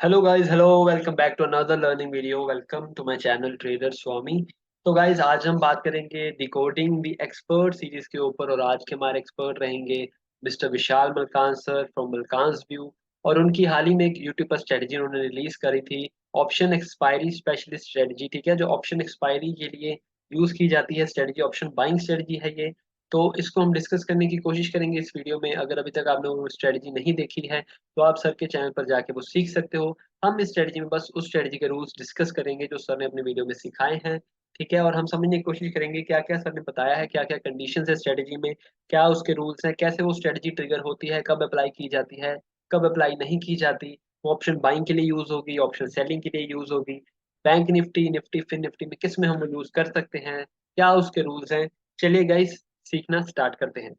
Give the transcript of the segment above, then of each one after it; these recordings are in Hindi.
Hello guys, hello, welcome back to another learning video. Welcome to my channel trader Swami. तो गाइस, आज हम बात करेंगे डिकोडिंग द एक्सपर्ट सीरीज के ऊपर और आज के हमारे एक्सपर्ट रहेंगे mister Vishal Malkan sir from Malkan's view. और उनकी हाल ही में एक यूट्यूब पर स्ट्रेटजी उन्होंने रिलीज करी थी, ऑप्शन एक्सपायरी स्पेशलिस्ट स्ट्रेटजी। ठीक है, जो ऑप्शन एक्सपायरी के लिए यूज की जाती है स्ट्रेटजी, ऑप्शन बाइंग स्ट्रेटजी है ये। तो इसको हम डिस्कस करने की कोशिश करेंगे इस वीडियो में। अगर अभी तक आपने वो स्ट्रेटजी नहीं देखी है तो आप सर के चैनल पर जाके वो सीख सकते हो। हम इस स्ट्रेटजी में बस उस स्ट्रेटजी के रूल्स डिस्कस करेंगे जो सर ने अपने वीडियो में सिखाए हैं। ठीक है, और हम समझने की कोशिश करेंगे क्या क्या सर ने बताया है, क्या क्या कंडीशन है स्ट्रेटजी में, क्या उसके रूल्स हैं, कैसे वो स्ट्रेटजी ट्रिगर होती है, कब अप्लाई की जाती है, कब अप्लाई नहीं की जाती। वो ऑप्शन बाइंग के लिए यूज होगी, ऑप्शन सेलिंग के लिए यूज होगी, bank Nifty, Nifty, Fin Nifty में किस में हम यूज कर सकते हैं, क्या उसके रूल्स हैं। चलिए गाइस, सीखना स्टार्ट करते हैं।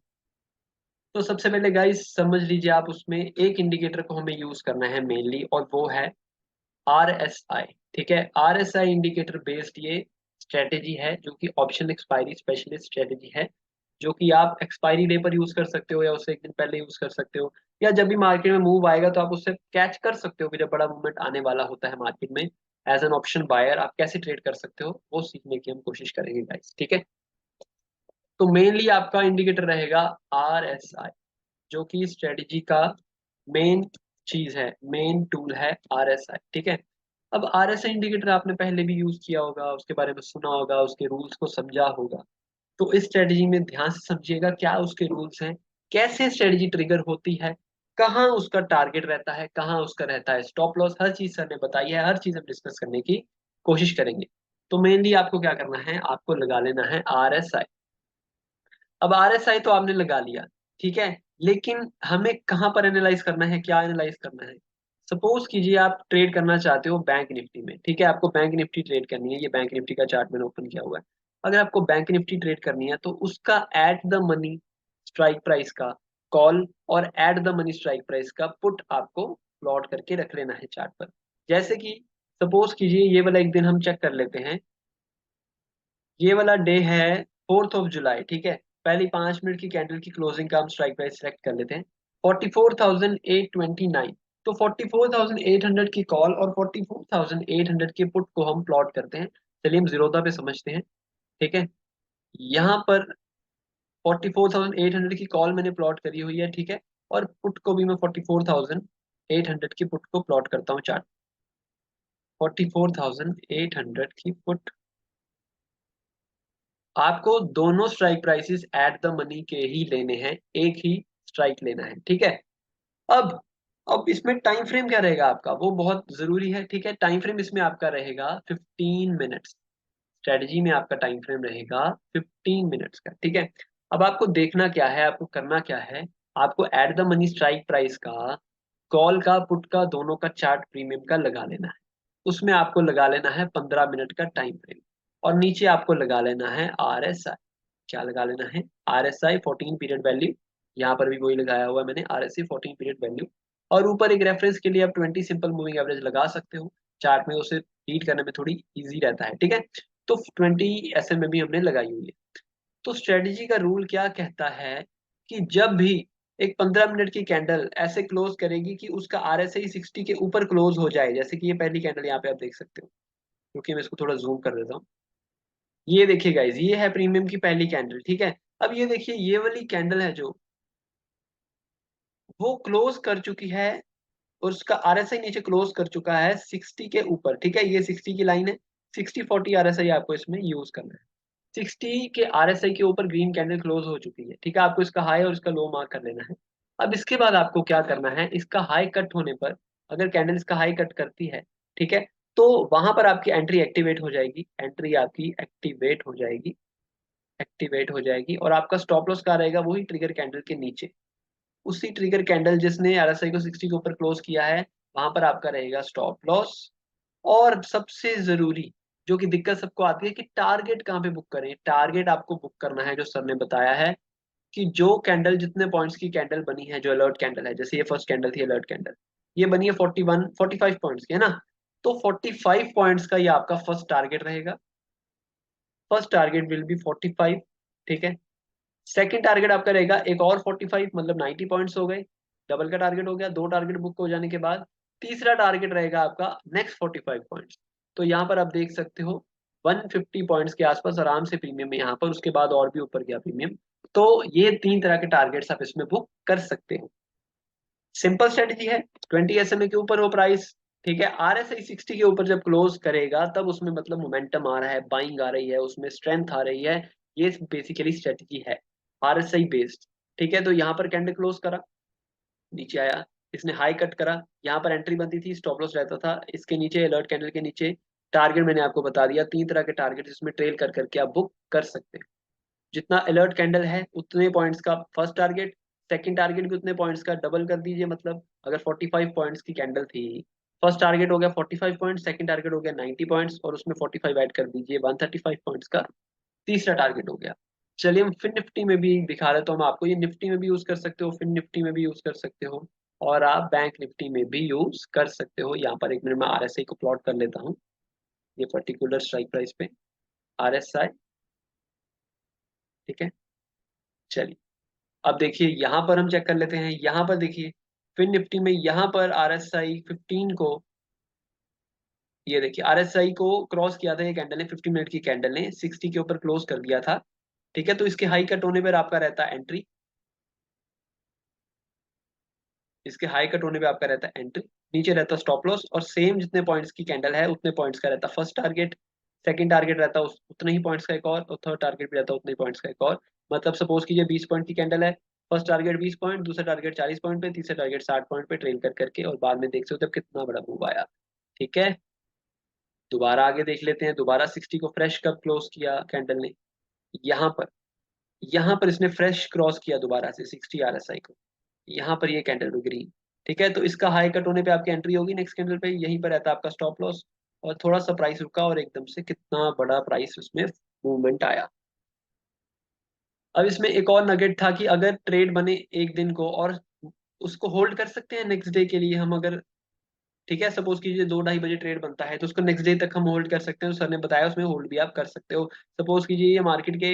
तो सबसे पहले गाइस समझ लीजिए, आप उसमें एक इंडिकेटर को हमें यूज करना है मेनली, और वो है RSI। ठीक है, RSI इंडिकेटर बेस्ड ये स्ट्रेटेजी है जो कि ऑप्शन एक्सपायरी स्पेशलिस्ट स्ट्रेटेजी है, जो कि आप एक्सपायरी डे पर यूज कर सकते हो या उससे एक दिन पहले यूज कर सकते हो, या जब भी मार्केट में मूव आएगा तो आप उससे कैच कर सकते हो कि जब बड़ा मूवमेंट आने वाला होता है मार्केट में। एज एन ऑप्शन बायर आप कैसे ट्रेड कर सकते हो वो सीखने की हम कोशिश करेंगे गाइस। ठीक है, तो मेनली आपका इंडिकेटर रहेगा RSI, जो कि स्ट्रेटजी का मेन चीज है, मेन टूल है RSI। ठीक है, अब RSI इंडिकेटर आपने पहले भी यूज किया होगा, उसके बारे में सुना होगा, उसके रूल्स को समझा होगा। तो इस स्ट्रेटजी में ध्यान से समझिएगा क्या उसके रूल्स हैं, कैसे स्ट्रेटजी ट्रिगर होती है, कहाँ उसका टारगेट रहता है, कहाँ उसका रहता है स्टॉप लॉस, हर चीज सर ने बताई है, हर चीज हम डिस्कस करने की कोशिश करेंगे। तो मेनली आपको क्या करना है, आपको लगा लेना है RSI। अब RSI तो आपने लगा लिया, ठीक है, लेकिन हमें कहाँ पर एनालाइज करना है, क्या एनालाइज करना है। सपोज कीजिए आप ट्रेड करना चाहते हो बैंक निफ्टी में। ठीक है, आपको बैंक निफ्टी ट्रेड करनी है, ये बैंक निफ्टी का चार्ट मैंने ओपन किया हुआ है। अगर आपको बैंक निफ्टी ट्रेड करनी है तो उसका at the money strike price का कॉल और at the money strike price का पुट आपको प्लॉट करके रख लेना है चार्ट पर। जैसे कि सपोज कीजिए ये वाला एक दिन हम चेक कर लेते हैं। ये वाला डे है 4 जुलाई। ठीक है, पहली 5 मिनट की कैंडल की क्लोजिंग का हम स्ट्राइक प्राइस सेलेक्ट कर लेते हैं 44,829। तो 44,800 की कॉल और 44,800 के पुट को हम प्लॉट करते हैं। चलिए हम जीरोधा पे समझते हैं। ठीक है, यहाँ पर 44,800 की कॉल मैंने प्लॉट करी हुई है। ठीक है, और पुट को भी मैं 44,800 की पुट को प्लॉट करता हूँ चार्ट। 44,800 की पुट, आपको दोनों strike prices at the money के ही लेने हैं, एक ही स्ट्राइक लेना है। ठीक है, अब अब इसमें टाइम फ्रेम क्या रहेगा आपका, वो बहुत जरूरी है। ठीक है, टाइम फ्रेम इसमें आपका रहेगा 15 मिनट्स। स्ट्रेटजी में आपका टाइम फ्रेम रहेगा 15 मिनट्स का। ठीक है, अब आपको देखना क्या है, आपको करना क्या है, आपको at the money strike price का, कॉल का, पुट का, दोनों का चार्ट प्रीमियम का लगा लेना है। उसमें आपको लगा लेना है 15 मिनट का टाइम फ्रेम, और नीचे आपको लगा लेना है RSI। क्या लगा लेना है, RSI 14 पीरियड वैल्यू। यहाँ पर भी वही लगाया हुआ है मैंने, RSI 14 पीरियड वैल्यू। और ऊपर एक रेफरेंस के लिए आप 20 सिंपल मूविंग एवरेज लगा सकते हो, चार्ट में उसे रीड करने में थोड़ी इजी रहता है। ठीक है, तो 20 SM में भी हमने लगाई हुई है। तो स्ट्रेटजी का रूल क्या कहता है कि जब भी एक 15 मिनट की कैंडल ऐसे क्लोज करेगी कि उसका RSI 60 के ऊपर क्लोज हो जाए, जैसे कि ये पहली कैंडल यहाँ पे आप देख सकते हो, क्योंकि मैं इसको थोड़ा जूम कर देता हूँ। ये देखिए गाइज, ये है प्रीमियम की पहली कैंडल। ठीक है, अब ये देखिए ये वाली कैंडल है जो वो क्लोज कर चुकी है, और उसका RSI नीचे क्लोज कर चुका है 60 के ऊपर। ठीक है, ये 60 की लाइन है, 60-40 RSI आपको इसमें यूज करना है। 60 के RSI के ऊपर ग्रीन कैंडल क्लोज हो चुकी है। ठीक है, आपको इसका हाई और इसका लो मार्क कर लेना है। अब इसके बाद आपको क्या करना है, इसका हाई कट होने पर, अगर कैंडल इसका हाई कट करती है, ठीक है, तो वहां पर आपकी एंट्री एक्टिवेट हो जाएगी, एंट्री आपकी एक्टिवेट हो जाएगी, एक्टिवेट हो जाएगी। और आपका स्टॉप लॉस कहाँ रहेगा, वही ट्रिगर कैंडल के नीचे, उसी ट्रिगर कैंडल जिसने RSI को 60 के ऊपर क्लोज किया है, वहां पर आपका रहेगा स्टॉप लॉस। और सबसे जरूरी जो कि दिक्कत सबको आती है कि टारगेट कहाँ पे बुक करें, टारगेट आपको बुक करना है जो सर ने बताया है कि जो कैंडल जितने पॉइंट्स की कैंडल बनी है, जो अलर्ट कैंडल है, जैसे ये फर्स्ट कैंडल थी अलर्ट कैंडल, ये बनी है 45 पॉइंट्स की, है ना। तो 45 पॉइंट्स का ये आपका फर्स्ट टारगेट रहेगा। First target will be 45। ठीक है, सेकंड टारगेट आपका रहेगा एक और 45, मतलब 90 पॉइंट्स हो गए, डबल का टारगेट हो गया। दो टारगेट बुक हो जाने के बाद तीसरा टारगेट रहेगा आपका नेक्स्ट 45 पॉइंट्स। तो यहाँ पर आप देख सकते हो 150 पॉइंट्स के आसपास आराम से प्रीमियम है यहाँ पर, उसके बाद और भी ऊपर गया प्रीमियम। तो ये 3 तरह के टारगेट्स आप इसमें बुक कर सकते हो। सिंपल स्ट्रेटजी है, 20 SMA के ऊपर हो प्राइस, ठीक है। RSI 60 के ऊपर जब क्लोज करेगा तब उसमें मतलब मोमेंटम आ रहा है, बाइंग आ रही है, उसमें स्ट्रेंथ आ रही है। ये बेसिकली स्ट्रेटजी है RSI बेस्ड, ठीक है। तो यहाँ पर कैंडल क्लोज करा, नीचे आया, इसने हाई कट करा, यहाँ पर एंट्री बनती थी, स्टॉप लॉस रहता था इसके नीचे, अलर्ट कैंडल के नीचे। टारगेट मैंने आपको बता दिया, 3 तरह के टारगेट इसमें ट्रेल कर करके आप बुक कर सकते हैं। जितना अलर्ट कैंडल है उतने पॉइंट्स का फर्स्ट टारगेट, सेकंड टारगेट भी उतने पॉइंट्स का डबल कर दीजिए। मतलब अगर 45 पॉइंट्स की कैंडल थी, फर्स्ट टारगेट हो गया 45 पॉइंट्स, सेकंड टारगेट हो गया 90 पॉइंट्स, और उसमें 45 ऐड कर दीजिए, 135 पॉइंट्स का तीसरा टारगेट हो गया। चलिए हम फिन निफ्टी में भी दिखा देता हूँ मैं आपको, ये निफ्टी में भी यूज कर सकते हो, फिन निफ्टी में भी यूज कर सकते हो, और आप बैंक निफ्टी में भी यूज कर सकते हो। यहाँ पर एक मिनट में RSI को प्लॉट कर लेता हूँ, ये पर्टिकुलर स्ट्राइक प्राइस पे RSI, ठीक है। चलिए अब देखिए यहाँ पर हम चेक कर लेते हैं, यहाँ पर देखिए फिन निफ्टी में यहाँ पर RSI 15 को, ये देखिए RSI को क्रॉस किया था ये कैंडल ने, 50 मिनट की कैंडल ने 60 के ऊपर क्लोज कर दिया था, ठीक है। तो इसके हाई कट होने पर आपका रहता है एंट्री, इसके हाई कट होने पे आपका रहता है एंट्री, नीचे रहता है स्टॉप लॉस, और सेम जितने पॉइंट्स की कैंडल है उतने पॉइंट्स का रहता है फर्स्ट टारगेट, सेकंड टारगेट रहता है उतने ही पॉइंट्स का एक और थर्ड टारगेट भी रहता है उतने ही पॉइंट्स का एक और। मतलब सपोज कीजिए 20 पॉइंट की कैंडल है, फर्स्ट टारगेट 20 पॉइंट, दूसरा टारगेट 40 पॉइंट पे, तीसरा टारगेट 60 पॉइंट पे ट्रेल कर करके, और बाद में देख सकते हो कितना बड़ा मूव आया, ठीक है। दोबारा आगे देख लेते हैं, दोबारा 60 को फ्रेश कब क्लोज किया कैंडल ने, यहाँ पर, यहाँ पर इसने फ्रेश क्रॉस किया दोबारा से 60 RSI को, यहाँ पर ये कैंडल रुक रही, ठीक है। तो इसका हाई कट होने पे आपकी एंट्री होगी नेक्स्ट कैंडल पे, यहीं पर रहता है आपका स्टॉप लॉस, और थोड़ा सा प्राइस रुका और एकदम से कितना बड़ा प्राइस उसमें मूवमेंट आया। अब इसमें एक और नगेट था कि अगर ट्रेड बने एक दिन को और उसको होल्ड कर सकते हैं नेक्स्ट डे के लिए हम, अगर, ठीक है, सपोज कीजिए 2-2:30 बजे ट्रेड बनता है तो उसको नेक्स्ट डे तक हम होल्ड कर सकते हैं, तो सर ने बताया उसमें होल्ड भी आप कर सकते हो। सपोज कीजिए ये मार्केट के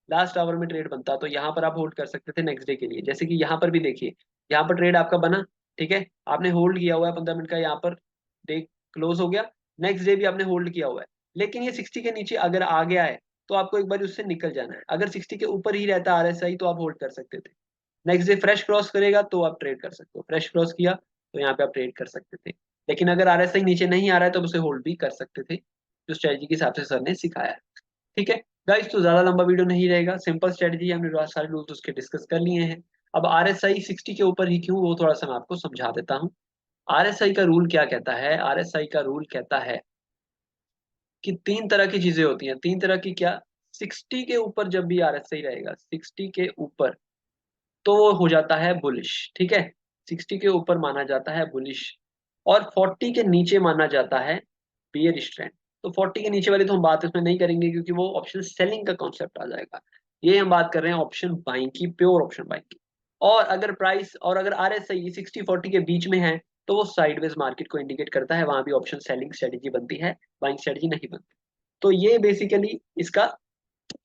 लास्ट आवर में ट्रेड बनता तो यहाँ पर आप होल्ड कर सकते थे नेक्स्ट डे के लिए, जैसे कि यहाँ पर भी देखिए, यहाँ पर ट्रेड आपका बना, ठीक है, आपने होल्ड किया हुआ है 15 मिनट का, यहाँ पर डे क्लोज हो गया, नेक्स्ट डे भी आपने होल्ड किया हुआ है, लेकिन ये 60 के नीचे अगर आ गया है तो आपको एक बार उससे निकल जाना है। अगर 60 के ऊपर ही रहता RSI तो आप होल्ड कर सकते थे, नेक्स्ट डे फ्रेश क्रॉस करेगा तो आप ट्रेड कर सकते हो, फ्रेश क्रॉस किया तो यहाँ पे आप ट्रेड कर सकते थे। लेकिन अगर RSI नीचे नहीं आ रहा है तो उसे होल्ड भी कर सकते थे, जो स्ट्रेटजी के हिसाब से सर ने सिखाया है, ठीक है। गाइस तो ज्यादा लंबा वीडियो नहीं रहेगा, सिंपल स्ट्रेटजी, हमने सारे रूल्स उसके डिस्कस कर लिए हैं। अब RSI 60 के ऊपर ही क्यों, वो थोड़ा सा मैं आपको समझा देता हूँ। RSI का रूल क्या कहता है, RSI का रूल कहता है कि 3 तरह की चीजें होती हैं, 3 तरह की क्या, 60 के ऊपर जब भी RSI रहेगा 60 के ऊपर तो वो हो जाता है बुलिश, ठीक है, 60 के ऊपर माना जाता है बुलिश, और 40 के नीचे माना जाता है बियरिश ट्रेंड। तो 40 के नीचे वाली तो हम बात इसमें नहीं करेंगे क्योंकि वो ऑप्शन सेलिंग का कॉन्सेप्ट आ जाएगा। ये हम बात कर रहे हैं ऑप्शन बाइंग की, प्योर ऑप्शन बाइंग की। और अगर प्राइस और अगर RSI 60-40 के बीच में है तो वो साइडवेज मार्केट को इंडिकेट करता है, वहां भी ऑप्शन सेलिंग स्ट्रेटेजी बनती है, बाइंग स्ट्रेटेजी नहीं बनती। तो ये बेसिकली इसका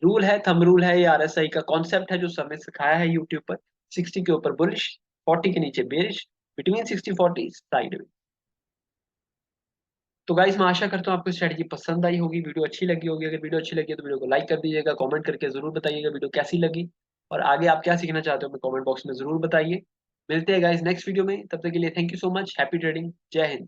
रूल है, थंब रूल है, ये RSI का कॉन्सेप्ट है जो सर ने सिखाया है यूट्यूब पर। 60 के ऊपर बुलिश, 40 के नीचे बेरिश, बिटवीन 60-40 साइड। तो गाइस मैं आशा करता हूँ आपको स्ट्रेटजी पसंद आई होगी, वीडियो अच्छी लगी होगी। अगर वीडियो अच्छी लगी है तो वीडियो को लाइक कर दीजिएगा, कमेंट करके जरूर बताइएगा वीडियो कैसी लगी, और आगे आप क्या सीखना चाहते हो हमें कमेंट बॉक्स में जरूर बताइए। मिलते हैं गाइस नेक्स्ट वीडियो में, तब तक के लिए thank you so much, happy trading, जय हिंद।